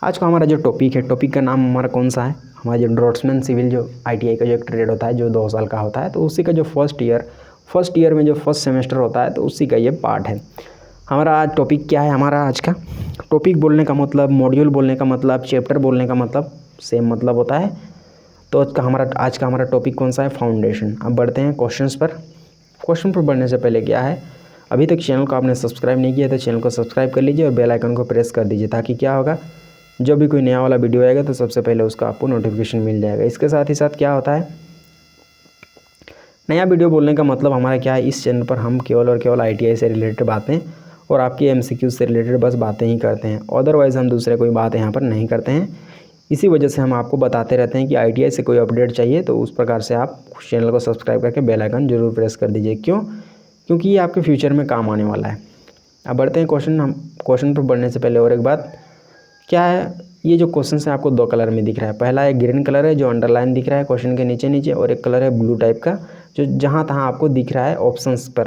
आज का हमारा जो टॉपिक है, टॉपिक का नाम हमारा कौन सा है, हमारा जो ड्राफ्ट्समैन सिविल जो ITI का जो एक ट्रेड होता है जो 2 साल का होता है, तो उसी का जो फर्स्ट ईयर में जो फर्स्ट सेमेस्टर होता है तो उसी का ये पार्ट है। हमारा आज टॉपिक क्या है, हमारा आज का टॉपिक बोलने का मतलब, मॉड्यूल बोलने का मतलब, चैप्टर बोलने का मतलब सेम मतलब होता है। तो आज का हमारा टॉपिक कौन सा है, फाउंडेशन। अब बढ़ते हैं क्वेश्चंस पर। क्वेश्चन पर बढ़ने से पहले क्या है, अभी तक चैनल को आपने सब्सक्राइब नहीं किया तो चैनल को सब्सक्राइब कर लीजिए और बेल आइकन को प्रेस कर दीजिए, ताकि क्या होगा, जब भी कोई नया वाला वीडियो आएगा तो सबसे पहले उसका आपको नोटिफिकेशन मिल जाएगा। इसके साथ ही साथ क्या होता है, नया वीडियो बोलने का मतलब हमारा क्या है, इस चैनल पर हम केवल और केवल ITI से रिलेटेड बातें और आपकी MCQ से रिलेटेड बस बातें ही करते हैं। अदरवाइज़ हम दूसरे कोई बात यहाँ पर नहीं करते हैं। इसी वजह से हम आपको बताते रहते हैं कि ITI से कोई अपडेट चाहिए तो उस प्रकार से आप चैनल को सब्सक्राइब करके बेल आइकन जरूर प्रेस कर दीजिए। क्यों? क्योंकि ये आपके फ्यूचर में काम आने वाला है। अब बढ़ते हैं क्वेश्चन पर बढ़ने से पहले और एक बात क्या है, ये जो क्वेश्चन है आपको 2 कलर में दिख रहा है। पहला एक ग्रीन कलर है जो अंडरलाइन दिख रहा है क्वेश्चन के नीचे नीचे, और एक कलर है ब्लू टाइप का जो जहाँ तहाँ आपको दिख रहा है ऑप्शंस पर।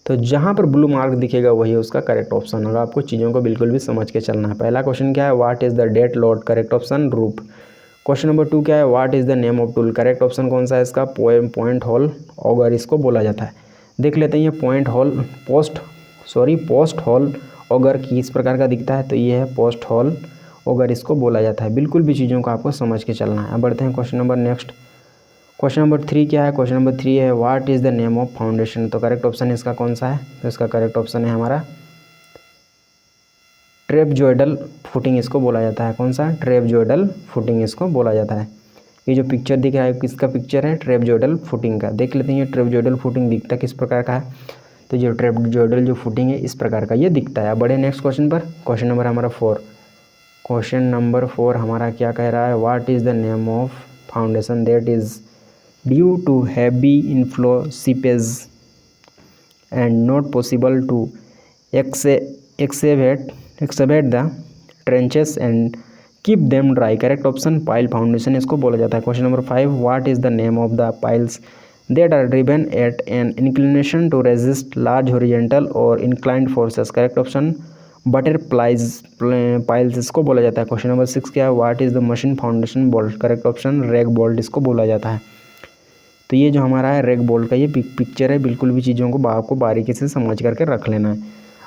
तो जहाँ पर ब्लू मार्क दिखेगा वही उसका करेक्ट ऑप्शन होगा। आपको चीज़ों को बिल्कुल भी समझ के चलना है। पहला क्वेश्चन क्या है, what is the date lot, correct option रूप। क्वेश्चन नंबर 2 क्या है, what is the name of tool, correct option कौन सा है इसका, पॉइंट होल ऑगर इसको बोला जाता है। देख लेते हैं ये पोस्ट होल ऑगर किस प्रकार का दिखता है, तो ये है पोस्ट होल ऑगर इसको बोला जाता है। बिल्कुल भी चीज़ों को आपको समझ के चलना है। अब बढ़ते हैं क्वेश्चन नंबर 3 क्या है, क्वेश्चन नंबर 3 है what is the name of foundation. तो करेक्ट ऑप्शन इसका कौन सा है, तो इसका करेक्ट ऑप्शन है हमारा ट्रेपजॉइडल फुटिंग इसको बोला जाता है। कौन सा, ट्रेपजॉइडल फुटिंग इसको बोला जाता है। ये जो पिक्चर दिख रहा है किसका पिक्चर है, ट्रेपजॉइडल फुटिंग का। देख लेते हैं ये ट्रेपजॉइडल फुटिंग दिखता किस प्रकार का है, तो जो ट्रेपजॉइडल जो फुटिंग है इस प्रकार का ये दिखता है। बड़े नेक्स्ट क्वेश्चन पर, क्वेश्चन नंबर हमारा 4। क्वेश्चन नंबर 4 हमारा क्या कह रहा है, what is the name of foundation that is due to heavy inflow seepage and not possible to excavate the trenches and keep them dry, correct option pile foundation इसको बोला जाता है। Question number 5, what is the name of the piles that are driven at an inclination to resist large horizontal or inclined forces, correct option butterflies piles इसको बोला जाता है। Question number 6 क्या है, what is the machine foundation bolt, correct option rag bolt इसको बोला जाता है। तो ये जो हमारा है रैग बोल्ट का ये पिक्चर है। बिल्कुल भी चीज़ों को आपको बारीकी से समझ करके रख लेना है।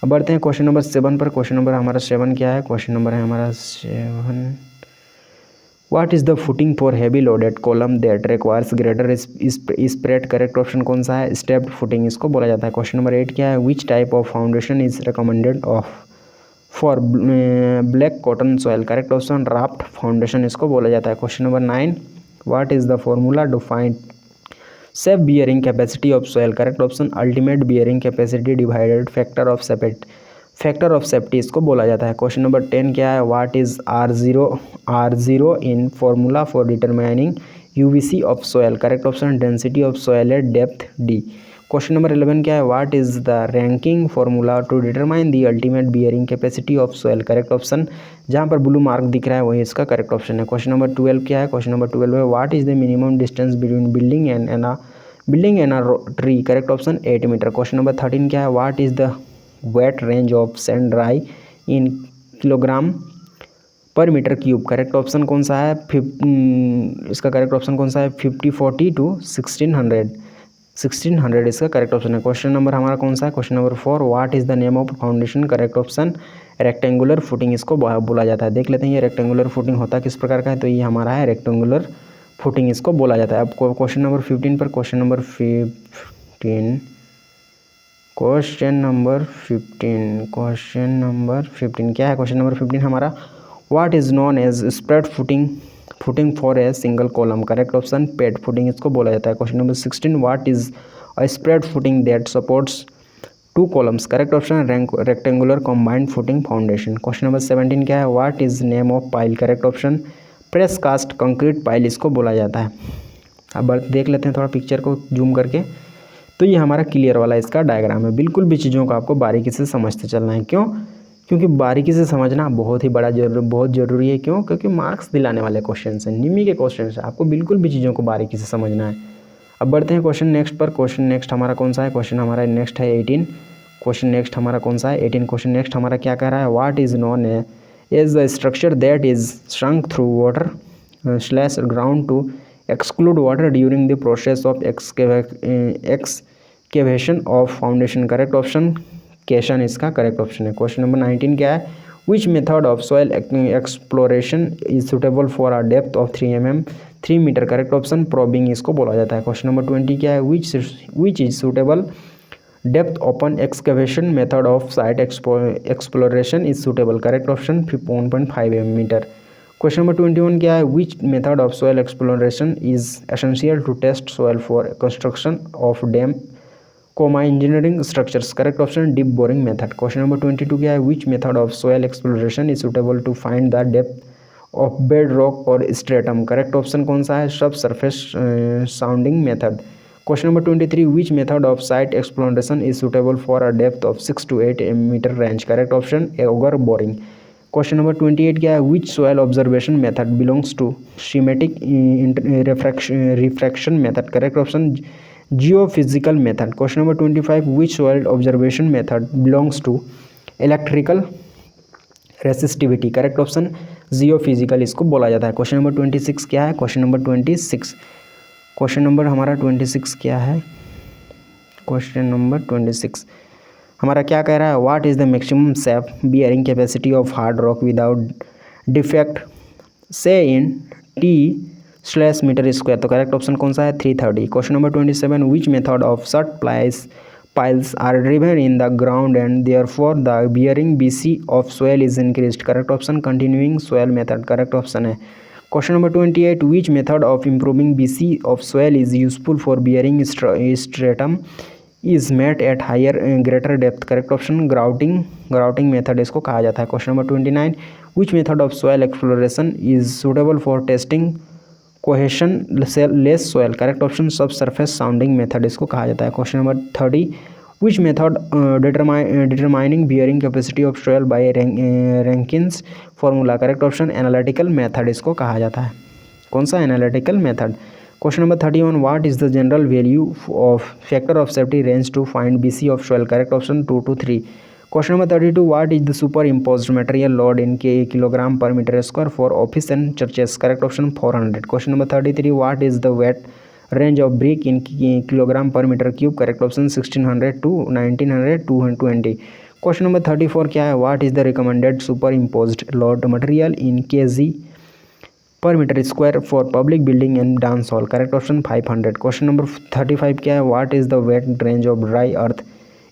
अब बढ़ते हैं क्वेश्चन नंबर 7 पर। क्वेश्चन नंबर हमारा 7 क्या है, क्वेश्चन नंबर है हमारा 7, what is the footing for heavy loaded column that requires greater spread, correct option कौन सा है, स्टेप्ड फुटिंग इसको बोला जाता है। क्वेश्चन नंबर 8 क्या है, which type of foundation is recommended for black cotton soil, correct option raft foundation इसको बोला जाता है। Question number 9, what is the formula to find safe bearing capacity of soil, correct option ultimate bearing capacity divided factor of safety इसको बोला जाता है। Question number 10 क्या है, what is R0 in formula for determining UVC of soil, correct option density of soil eight depth D। Question number 11 क्या है, what is the ranking formula to determine the ultimate bearing capacity of soil, correct option जहाँ पर blue mark दिख रहा है वही इसका correct option है। क्वेश्चन नंबर 12 क्या है, क्वेश्चन नंबर 12 है what is the minimum distance between building and a tree, correct option 8 metre. Question number 13 क्या है, what is the weight range of sand dry in kilogram per metre cube, correct option कौन सा है, इसका correct option कौन सा है, 50-40 to 1600 इसका करेक्ट ऑप्शन है। क्वेश्चन नंबर हमारा कौन सा है, question number 4, what is the name of foundation, correct option rectangular footing इसको बोला जाता है। देख लेते हैं ये रेक्टेंगुलर फुटिंग होता किस प्रकार का है, तो ये हमारा है रेक्टेंगुलर फुटिंग इसको बोला जाता है। अब क्वेश्चन नंबर 15 पर, क्वेश्चन नंबर 15 क्या है, क्वेश्चन नंबर 15 हमारा what is known as spread footing for a single column, correct option pad footing इसको बोला जाता है। Question number 16, what is a spread footing that supports 2 columns, correct option rectangular combined footing foundation. Question number 17 क्या है, what is name of pile, correct option precast concrete pile इसको बोला जाता है। अब देख लेते हैं थोड़ा पिक्चर को जूम करके, तो ये हमारा क्लियर वाला इसका डायग्राम है। बिल्कुल भी चीज़ों को आपको बारीकी से समझते चलना है। क्यों? क्योंकि बारीकी से समझना बहुत ज़रूरी है। क्यों? क्योंकि मार्क्स दिलाने वाले क्वेश्चन हैं, निमी के क्वेश्चन हैं, आपको बिल्कुल भी चीज़ों को बारीकी से समझना है। अब बढ़ते हैं क्वेश्चन नेक्स्ट पर। क्वेश्चन नेक्स्ट हमारा कौन सा है, क्वेश्चन हमारा नेक्स्ट है 18। क्वेश्चन नेक्स्ट हमारा कौन सा है, 18 क्वेश्चन नेक्स्ट हमारा क्या कह रहा है, what is non is the structure that is shrunk through water slash ground to exclude water during the process of excavation of foundation. Correct option केशन इसका करेक्ट ऑप्शन है। क्वेश्चन नंबर 19 क्या है? Which method of soil exploration is suitable for a depth of 3 metre? Correct option probing इसको बोला जाता है। Question number 20 क्या है? Which is suitable depth open excavation method of site exploration is suitable? Correct option 1.5 metre. Question number 21 क्या है? Which method of soil exploration is essential to test soil for construction of dam engineering structures? Correct option deep boring method. Question number 22 क्या है? Which method of soil exploration is suitable to find the depth of bed rock और stratum? Correct option कौन सा है? Sub surface sounding method. Question number 23 which method of site exploration is suitable for a depth of 6 to 8 metre range? Correct option auger boring. Question number 28 क्या है? Which soil observation method belongs to seismic refraction method? Correct option geophysical method. Question number 25 which soil observation method belongs to electrical resistivity? Correct option geophysical इसको बोला जाता है। Question number 26 क्या है? Question number 26 question number हमारा 26 क्या है? Question number 26 हमारा क्या कह रहा है? What is the maximum safe bearing capacity of hard rock without defect से इन T/मीटर स्क्वायर? तो करेक्ट ऑप्शन कौन सा है? 330। Question number 27 which method of sort piles are driven in the ground and therefore the bearing BC of soil is increased? Correct option continuing soil method correct option है। Question number 28 which method of improving BC of soil is useful for bearing stratum is met at higher greater depth? Correct option grouting method इसको कहा जाता है। Question number 29 which method of soil exploration is suitable for testing cohesionless soil? Correct option सब surface sounding method इसको कहा जाता है। Question number 30 which method determining bearing capacity of soil by Rankine's formula? Correct option analytical method इसको कहा जाता है। कौन सा? Analytical method. Question number 31 what is the general value of factor of safety range to find BC of soil? Correct option 2 to 3। Question number 32 what is the superimposed material load in kilogram per metre square for office and churches? Correct option 400। Question number 33 what is the weight range of brick in kilogram per metre cube? Correct option 1600 to 1900 220। Question number 34 क्या है? What is the recommended superimposed load material in kg per metre square for public building and dance hall? Correct option 500। Question number 35 क्या है? What is the weight range of dry earth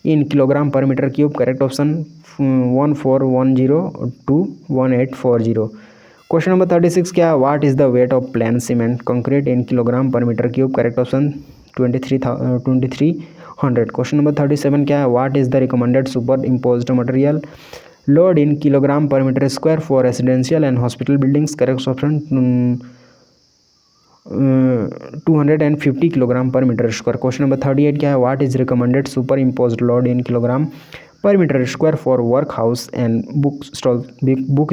in kilogram per metre cube? Correct option 1410 to 1840। Question number 36 क्या है? What is the weight of plain cement concrete in kilogram per metre cube? Correct option 2300। Question number 37 क्या है? What is the recommended superimposed material load in kilogram per metre square for residential and hospital buildings? Correct option 250 kilogram per metre square. Question number 38 क्या है? What is recommended superimposed load in kilogram per metre square for work house and book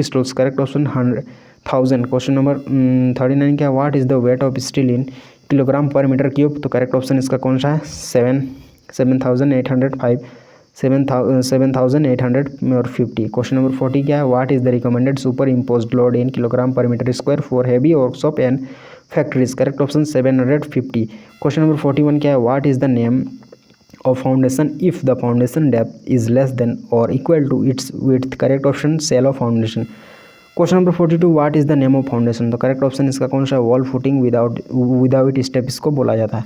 stalls? Correct option 1000। Question number 39 क्या है? What is the weight of steel in kilogram per metre cube? तो correct option इसका कौन सा है? 7850। Question number 40 क्या है? What is the recommended superimposed load in kilogram per metre square for heavy workshop and factories? Correct option 750। Question number 41 क्या है? What is the name of foundation if the foundation depth is less than और equal to its width? Correct option cell of foundation. Question number 42 what is the name of foundation? तो correct option इसका कौन सा? Wall footing without step इसको बोला जाता है।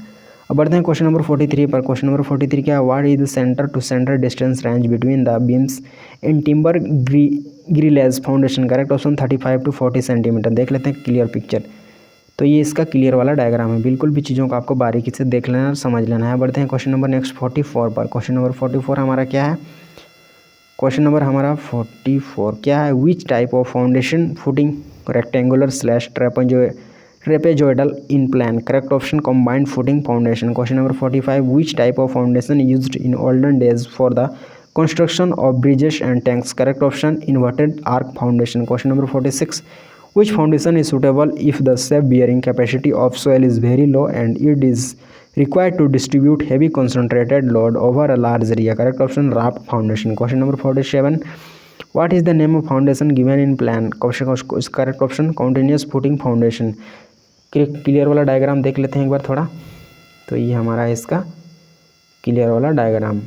अब बढ़ते हैं क्वेश्चन नंबर 43 पर। क्वेश्चन नंबर 43 क्या है? What is the centre to centre distance range between the beams in timber grillage foundation? Correct option 35 to 40 centimetre. देख लेते हैं क्लियर पिक्चर। तो ये इसका क्लियर वाला डायग्राम है। बिल्कुल भी चीज़ों को आपको बारीकी से देख लेना और समझ लेना है। बढ़ते हैं क्वेश्चन नंबर नेक्स्ट 44 पर। क्वेश्चन नंबर 44 हमारा क्या है? क्वेश्चन नंबर हमारा 44 क्या है? Which type of foundation footing rectangular slash trapezoidal in plan? Correct option combined footing foundation. Question number 45 which type of foundation used in olden days for the construction of bridges and tanks? Correct option inverted arc foundation. Question number 46 which foundation is suitable if the safe bearing capacity of soil is very low and it is required to distribute heavy concentrated load over a large area? Correct option raft foundation. Question number 47 what is the name of foundation given in plan? Correct option continuous footing foundation. Clear वाला diagram देख लेते हैं एक बार थोड़ा। तो ये हमारा है इसका क्लियर वाला डायग्राम।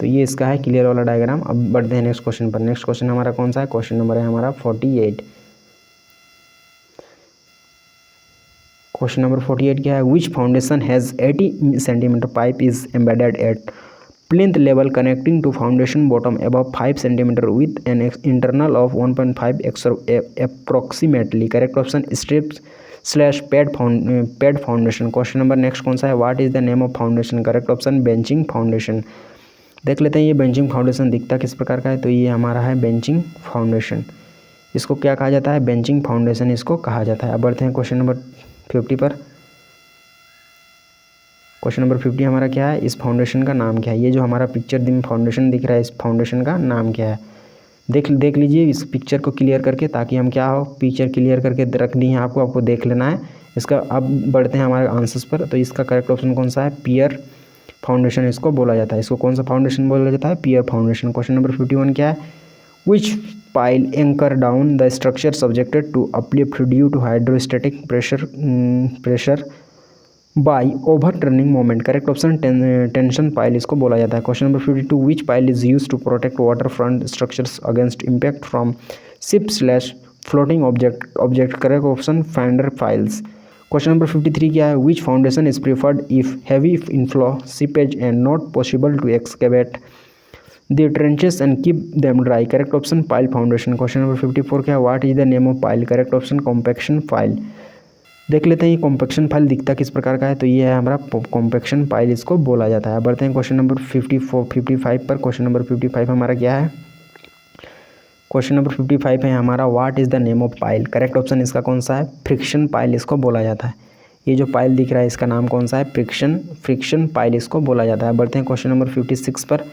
तो ये इसका है क्लियर वाला डायग्राम। अब बढ़ते हैं नेक्स्ट क्वेश्चन पर। नेक्स्ट क्वेश्चन हमारा कौन सा है? क्वेश्चन नंबर है हमारा 48। क्वेश्चन नंबर 48 क्या है? Which foundation has 80 centimetre pipe is embedded at plinth level connecting to foundation bottom above 5 centimetre with an internal of 1.5 approximately. Correct option strips slash pad foundation. Question number next कौन सा है? What is the name of foundation? Correct option benching foundation. देख लेते हैं ये benching foundation दिखता किस प्रकार का है। तो ये हमारा है बेंचिंग फाउंडेशन। इसको क्या कहा जाता है? बेंचिंग फाउंडेशन इसको कहा जाता है। अब बढ़ते हैं क्वेश्चन नंबर 50 पर। क्वेश्चन नंबर 50 हमारा क्या है? इस फाउंडेशन का नाम क्या है? ये जो हमारा पिक्चर में फाउंडेशन दिख रहा है, इस फाउंडेशन का नाम क्या है? देख लीजिए इस पिक्चर को क्लियर करके, ताकि हम क्या हो, पिक्चर क्लियर करके रख दी है आपको देख लेना है इसका। अब बढ़ते हैं हमारे आंसर्स पर। तो इसका करेक्ट ऑप्शन कौन सा है? पियर फाउंडेशन इसको बोला जाता है। इसको कौन सा फाउंडेशन बोला जाता है? पियर फाउंडेशन। क्वेश्चन नंबर 51 क्या है? Which pile anchor down the structure subjected to uplift due to hydrostatic pressure by overturning moment. Correct option tension pile इसको बोला जाता है। Question number 52 which pile is use to protect water front structures against impact from ship slash floating object. Correct option fender piles. Question number 53 क्या है? Which foundation is preferred if heavy inflow seepage and not possible to excavate the trenches and keep them dry. Correct option pile foundation. Question number 54 क्या है? What is the name of pile? Correct option compaction pile. देख लेते हैं ये compaction file दिखता किस प्रकार का है। तो ये है हमारा कॉम्पैक्शन फाइल इसको बोला जाता है। बढ़ते हैं क्वेश्चन नंबर 55 पर। क्वेश्चन नंबर 55 हमारा क्या है? क्वेश्चन नंबर 55 है हमारा what is the name of pile? Correct option इसका कौन सा है? फ्रिक्शन पाइल इसको बोला जाता है। ये जो पाइल दिख रहा है इसका नाम कौन सा है? फ्रिक्शन पाइल इसको बोला जाता है। बढ़ते हैं क्वेश्चन नंबर 56 पर।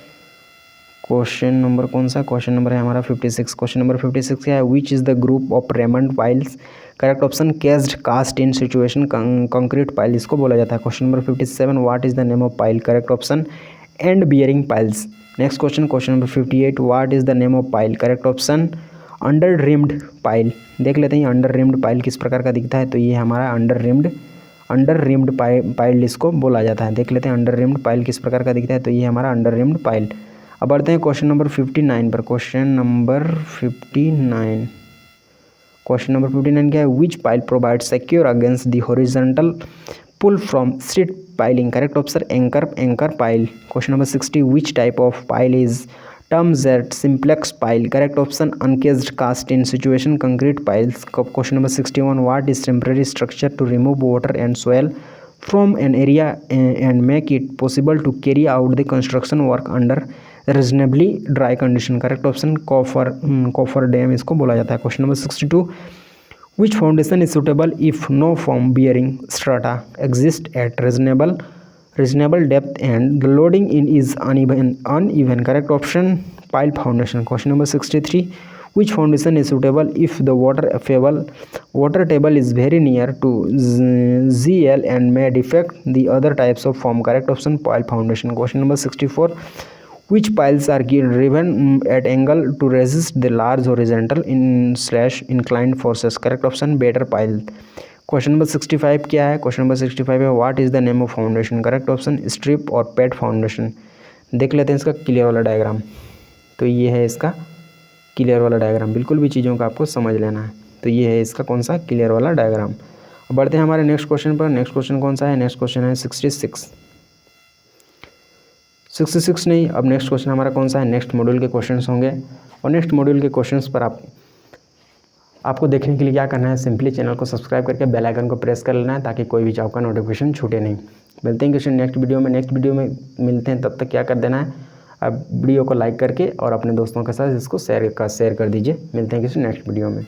क्वेश्चन नंबर कौन सा? क्वेश्चन नंबर है हमारा 56। क्वेश्चन नंबर 56 क्या है? Which is the group of Raymond piles? Correct option cased cast in situation concrete pile इसको बोला जाता है। Question number 57 what is the name of pile? Correct option end bearing piles. Next question number 58 what is the name of pile? Correct option under reamed pile. देख लेते हैं under reamed pile किस प्रकार का दिखता है। तो ये हमारा अंडर रिम्ड पाइल इसको बोला जाता है। देख लेते हैं अंडर रिम्ड पाइल किस प्रकार का दिखता है। तो ये हमारा अंडर रिम्ड पाइल। अब बढ़ते हैं क्वेश्चन नंबर 59 पर। क्वेश्चन नंबर 59 क्या है? Which pile provide secure against the horizontal pull from street piling. Correct option anchor pile. Question number 60 which type of pile is terms at simplex pile. Correct option uncased cast in situation concrete piles. Question number 61 what is temporary structure to remove water and soil from an area and make it possible to carry out the construction work under reasonably dry condition. Correct option coffer dam इसको बोला जाता है। Question number 62 which foundation is suitable if no firm bearing strata exist at reasonable depth and the loading in is uneven. Correct option pile foundation. Question number 63 which foundation is suitable if the water table is very near to ZL and may defect the other types of form. Correct option pile foundation. Question number 64 which piles are driven at angle to resist the large horizontal inclined forces. Correct option better pile. Question number 65 क्या है? Question number 65 है what is the name of foundation. Correct option strip और pad foundation. देख लेते हैं इसका clear वाला diagram. तो ये है इसका क्लियर वाला डायग्राम। बिल्कुल भी चीज़ों का आपको समझ लेना है। तो ये है इसका कौन सा? क्लियर वाला डायग्राम। अब बढ़ते हैं हमारे नेक्स्ट क्वेश्चन पर। नेक्स्ट क्वेश्चन कौन सा है? नेक्स्ट क्वेश्चन है 66 नहीं, अब नेक्स्ट क्वेश्चन हमारा कौन सा है? नेक्स्ट मॉड्यूल के क्वेश्चंस होंगे। और नेक्स्ट मॉड्यूल के क्वेश्चंस पर आपको देखने के लिए क्या करना है? सिंपली चैनल को सब्सक्राइब करके बेल आइकन को प्रेस कर लेना है, ताकि कोई भी जॉब का नोटिफिकेशन छूटे नहीं। मिलते हैं क्वेश्चन नेक्स्ट वीडियो में मिलते हैं। तब तक क्या कर देना है? अब वीडियो को लाइक करके और अपने दोस्तों के साथ इसको शेयर कर दीजिए। मिलते हैं किसी नेक्स्ट वीडियो में।